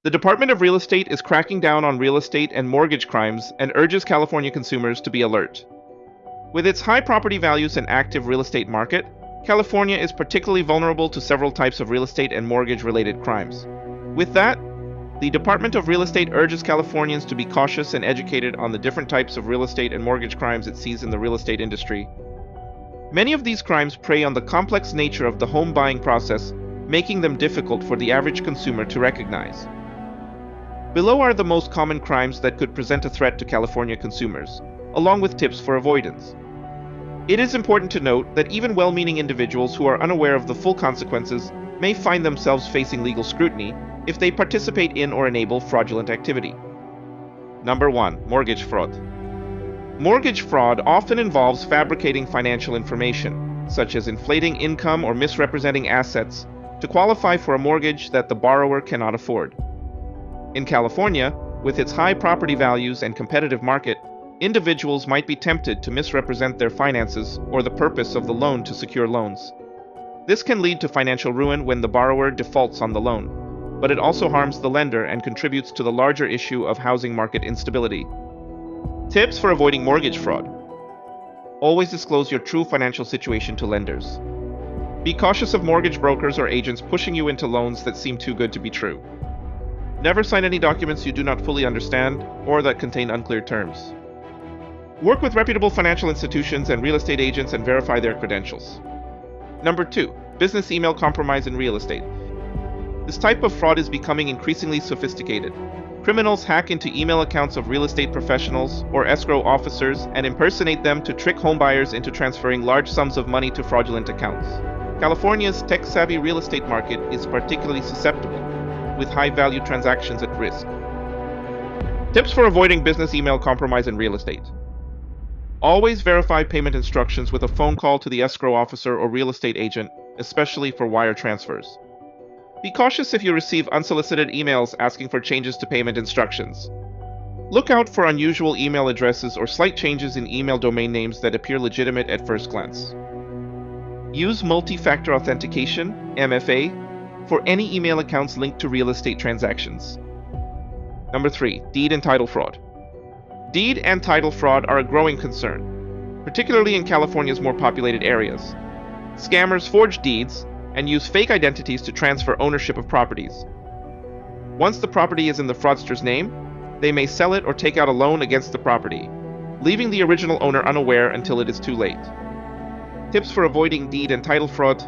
The Department of Real Estate is cracking down on real estate and mortgage crimes and urges California consumers to be alert. With its high property values and active real estate market, California is particularly vulnerable to several types of real estate and mortgage-related crimes. With that, the Department of Real Estate urges Californians to be cautious and educated on the different types of real estate and mortgage crimes it sees in the real estate industry. Many of these crimes prey on the complex nature of the home buying process, making them difficult for the average consumer to recognize. Below are the most common crimes that could present a threat to California consumers, along with tips for avoidance. It is important to note that even well-meaning individuals who are unaware of the full consequences may find themselves facing legal scrutiny if they participate in or enable fraudulent activity. Number 1. Mortgage fraud. Mortgage fraud often involves fabricating financial information, such as inflating income or misrepresenting assets, to qualify for a mortgage that the borrower cannot afford. In California, with its high property values and competitive market, individuals might be tempted to misrepresent their finances or the purpose of the loan to secure loans. This can lead to financial ruin when the borrower defaults on the loan, but it also harms the lender and contributes to the larger issue of housing market instability. Tips for avoiding mortgage fraud. Always disclose your true financial situation to lenders. Be cautious of mortgage brokers or agents pushing you into loans that seem too good to be true. Never sign any documents you do not fully understand or that contain unclear terms. Work with reputable financial institutions and real estate agents and verify their credentials. Number 2. Business email compromise in real estate. This type of fraud is becoming increasingly sophisticated. Criminals hack into email accounts of real estate professionals or escrow officers and impersonate them to trick homebuyers into transferring large sums of money to fraudulent accounts. California's tech-savvy real estate market is particularly susceptible, with high-value transactions at risk. Tips for avoiding business email compromise in real estate. Always verify payment instructions with a phone call to the escrow officer or real estate agent, especially for wire transfers. Be cautious if you receive unsolicited emails asking for changes to payment instructions. Look out for unusual email addresses or slight changes in email domain names that appear legitimate at first glance. Use multi-factor authentication, MFA, for any email accounts linked to real estate transactions. Number 3. Deed and title fraud. Deed and title fraud are a growing concern, particularly in California's more populated areas. Scammers forge deeds and use fake identities to transfer ownership of properties. Once the property is in the fraudster's name, they may sell it or take out a loan against the property, leaving the original owner unaware until it is too late. Tips for avoiding deed and title fraud.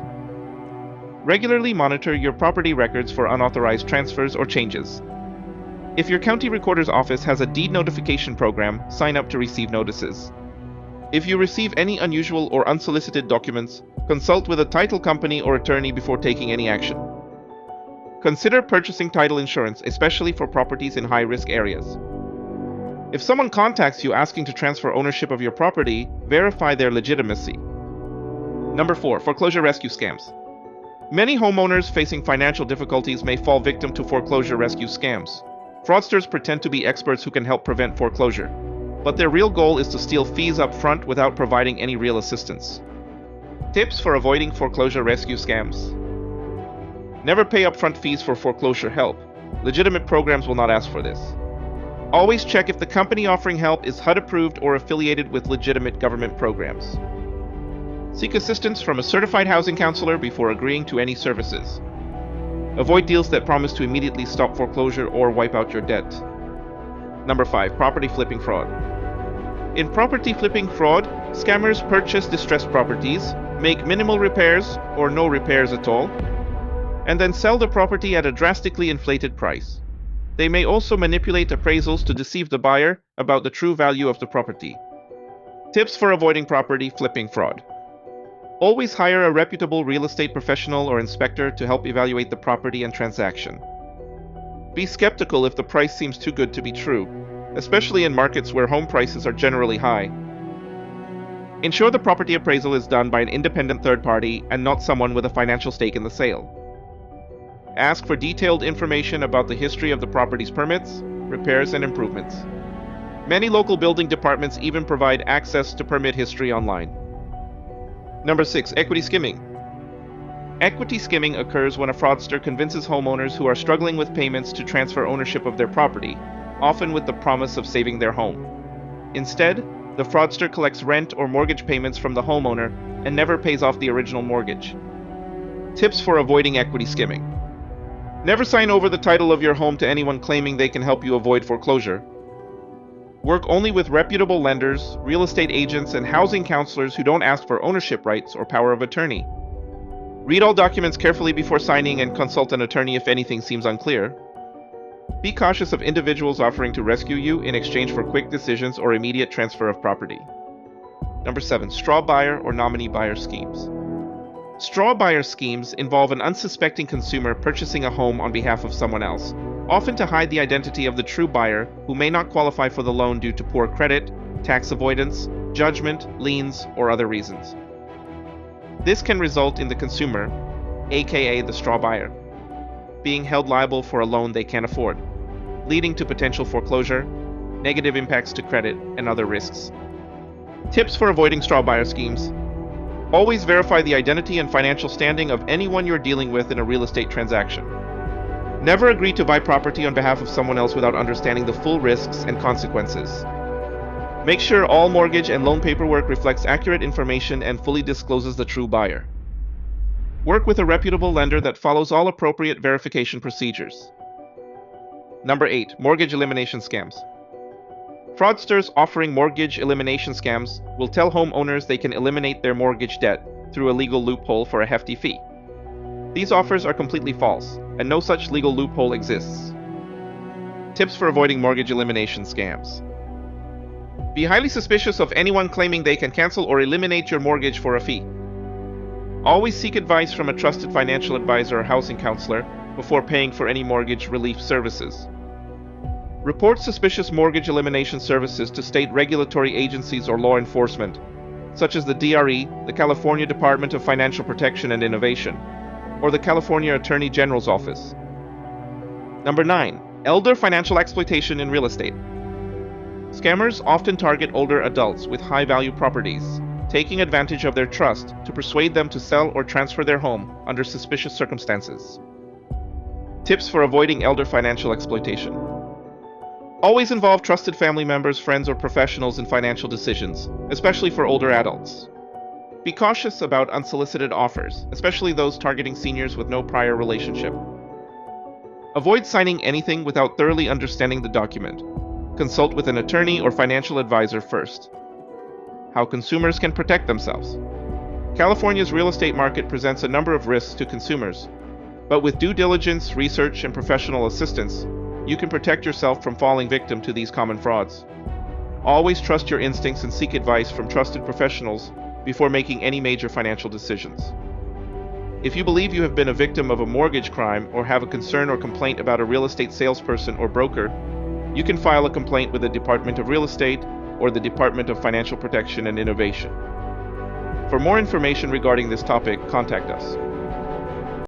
Regularly monitor your property records for unauthorized transfers or changes. If your county recorder's office has a deed notification program, sign up to receive notices. If you receive any unusual or unsolicited documents, consult with a title company or attorney before taking any action. Consider purchasing title insurance, especially for properties in high-risk areas. If someone contacts you asking to transfer ownership of your property, verify their legitimacy. Number 4. Foreclosure rescue scams. Many homeowners facing financial difficulties may fall victim to foreclosure rescue scams. Fraudsters pretend to be experts who can help prevent foreclosure, but their real goal is to steal fees up front without providing any real assistance. Tips for avoiding foreclosure rescue scams. Never pay upfront fees for foreclosure help. Legitimate programs will not ask for this. Always check if the company offering help is HUD approved or affiliated with legitimate government programs. Seek assistance from a certified housing counselor before agreeing to any services. Avoid deals that promise to immediately stop foreclosure or wipe out your debt. Number 5. Property flipping fraud. In property flipping fraud, scammers purchase distressed properties, make minimal repairs or no repairs at all, and then sell the property at a drastically inflated price. They may also manipulate appraisals to deceive the buyer about the true value of the property. Tips for avoiding property flipping fraud. Always hire a reputable real estate professional or inspector to help evaluate the property and transaction. Be skeptical if the price seems too good to be true, especially in markets where home prices are generally high. Ensure the property appraisal is done by an independent third party and not someone with a financial stake in the sale. Ask for detailed information about the history of the property's permits, repairs, and improvements. Many local building departments even provide access to permit history online. Number 6. Equity skimming. Equity skimming occurs when a fraudster convinces homeowners who are struggling with payments to transfer ownership of their property, often with the promise of saving their home. Instead, the fraudster collects rent or mortgage payments from the homeowner and never pays off the original mortgage. Tips for avoiding equity skimming. Never sign over the title of your home to anyone claiming they can help you avoid foreclosure. Work only with reputable lenders, real estate agents, and housing counselors who don't ask for ownership rights or power of attorney. Read all documents carefully before signing and consult an attorney if anything seems unclear. Be cautious of individuals offering to rescue you in exchange for quick decisions or immediate transfer of property. Number 7. Straw buyer or nominee buyer schemes. Straw buyer schemes involve an unsuspecting consumer purchasing a home on behalf of someone else, often to hide the identity of the true buyer who may not qualify for the loan due to poor credit, tax avoidance, judgment, liens, or other reasons. This can result in the consumer, aka the straw buyer, being held liable for a loan they can't afford, leading to potential foreclosure, negative impacts to credit, and other risks. Tips for avoiding straw buyer schemes. Always verify the identity and financial standing of anyone you're dealing with in a real estate transaction. Never agree to buy property on behalf of someone else without understanding the full risks and consequences. Make sure all mortgage and loan paperwork reflects accurate information and fully discloses the true buyer. Work with a reputable lender that follows all appropriate verification procedures. Number 8. Mortgage elimination scams. Fraudsters offering mortgage elimination scams will tell homeowners they can eliminate their mortgage debt through a legal loophole for a hefty fee. These offers are completely false, and no such legal loophole exists. Tips for avoiding mortgage elimination scams. Be highly suspicious of anyone claiming they can cancel or eliminate your mortgage for a fee. Always seek advice from a trusted financial advisor or housing counselor before paying for any mortgage relief services. Report suspicious mortgage elimination services to state regulatory agencies or law enforcement, such as the DRE, the California Department of Financial Protection and Innovation, or the California Attorney General's Office. Number 9. Elder financial exploitation in real estate. Scammers often target older adults with high-value properties, taking advantage of their trust to persuade them to sell or transfer their home under suspicious circumstances. Tips for avoiding elder financial exploitation. Always involve trusted family members, friends, or professionals in financial decisions, especially for older adults. Be cautious about unsolicited offers, especially those targeting seniors with no prior relationship. Avoid signing anything without thoroughly understanding the document. Consult with an attorney or financial advisor first. How consumers can protect themselves. California's real estate market presents a number of risks to consumers, but with due diligence, research, and professional assistance, you can protect yourself from falling victim to these common frauds. Always trust your instincts and seek advice from trusted professionals before making any major financial decisions. If you believe you have been a victim of a mortgage crime or have a concern or complaint about a real estate salesperson or broker, you can file a complaint with the Department of Real Estate or the Department of Financial Protection and Innovation. For more information regarding this topic, contact us.